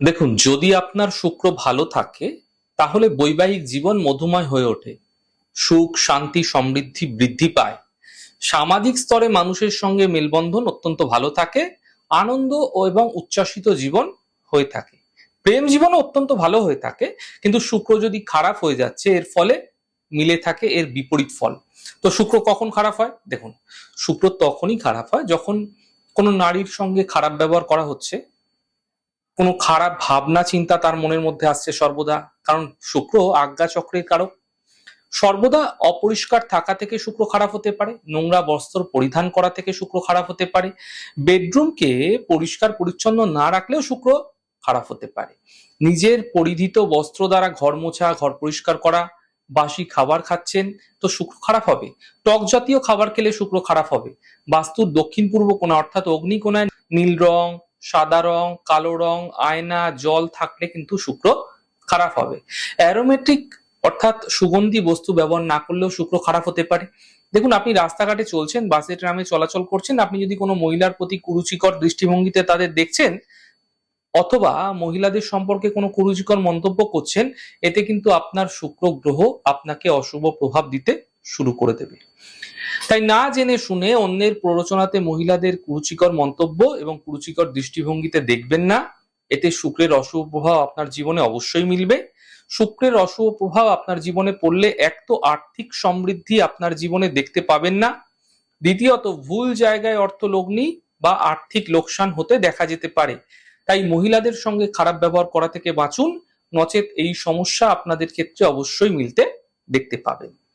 দেখুন, যদি আপনার শুক্র ভালো থাকে তাহলে বৈবাহিক জীবন মধুময় হয়ে ওঠে, সুখ শান্তি সমৃদ্ধি বৃদ্ধি পায়, সামাজিক স্তরে মানুষের সঙ্গে মেলবন্ধন অত্যন্ত ভালো থাকে, আনন্দ ও এবং উচ্ছ্বাসিত জীবন হয়ে থাকে, প্রেম জীবনও অত্যন্ত ভালো হয়ে থাকে। কিন্তু শুক্র যদি খারাপ হয়ে যাচ্ছে এর ফলে মিলে থাকে এর বিপরীত ফল। তো শুক্র কখন খারাপ হয়? দেখুন, শুক্র তখনই খারাপ হয় যখন কোনো নারীর সঙ্গে খারাপ ব্যবহার করা হচ্ছে, কোনো খারাপ ভাবনা চিন্তা তার মনের মধ্যে আসছে সর্বদা, কারণ শুক্র আজ্ঞা চক্রের কারক। সর্বদা অপরিষ্কার থাকা থেকে শুক্র খারাপ হতে পারে, নোংরা বস্ত্র পরিধান করা থেকে শুক্র খারাপ হতে পারে, বেডরুমকে পরিষ্কার পরিচ্ছন্ন না রাখলেও শুক্র খারাপ হতে পারে, নিজের পরিধিত বস্ত্র দ্বারা ঘর মোছা ঘর পরিষ্কার করা, বাসি খাবার খাচ্ছেন তো শুক্র খারাপ হবে, টক জাতীয় খাবার খেলে শুক্র খারাপ হবে, বাস্তুর দক্ষিণ পূর্ব কোণা অর্থাৎ অগ্নিকোণায় নীল রং, সাদা রং, কালো রং, আয়না, জল থাকলে কিন্তু শুক্র খারাপ হবে। অ্যারোমেটিক অর্থাৎ সুগন্ধি বস্তু ব্যবহার না করলেও শুক্র খারাপ হতে পারে। দেখুন, আপনি রাস্তাঘাটে চলছেন, বাসে ট্রামে চলাচল করছেন, আপনি যদি কোনো মহিলার প্রতি কুরুচিকর দৃষ্টিভঙ্গিতে তাদের দেখছেন অথবা মহিলাদের সম্পর্কে কোনো কুরুচিকর মন্তব্য করছেন, এতে কিন্তু আপনার শুক্র গ্রহ আপনাকে অশুভ প্রভাব দিতে শুরু করে দেবে। তাই না জেনে শুনে অন্যের প্ররোচনাতে মহিলাদের কুরুচিকর মন্তব্য এবং কুরুচিকর দৃষ্টিভঙ্গিতে দেখবেন না। এতে শুক্রের অশুভ প্রভাব আপনার জীবনে অবশ্যই মিলবে। শুক্রের অশুভ প্রভাব আপনার জীবনে পড়লে এক তো আর্থিক সমৃদ্ধি আপনার জীবনে দেখতে পাবেন না, দ্বিতীয়ত ভুল জায়গায় অর্থ লগ্নি বা আর্থিক লোকসান হতে দেখা যেতে পারে। তাই মহিলাদের সঙ্গে খারাপ ব্যবহার করা থেকে বাঁচুন, নচেত এই সমস্যা আপনাদের ক্ষেত্রে অবশ্যই মিলতে দেখতে পাবেন।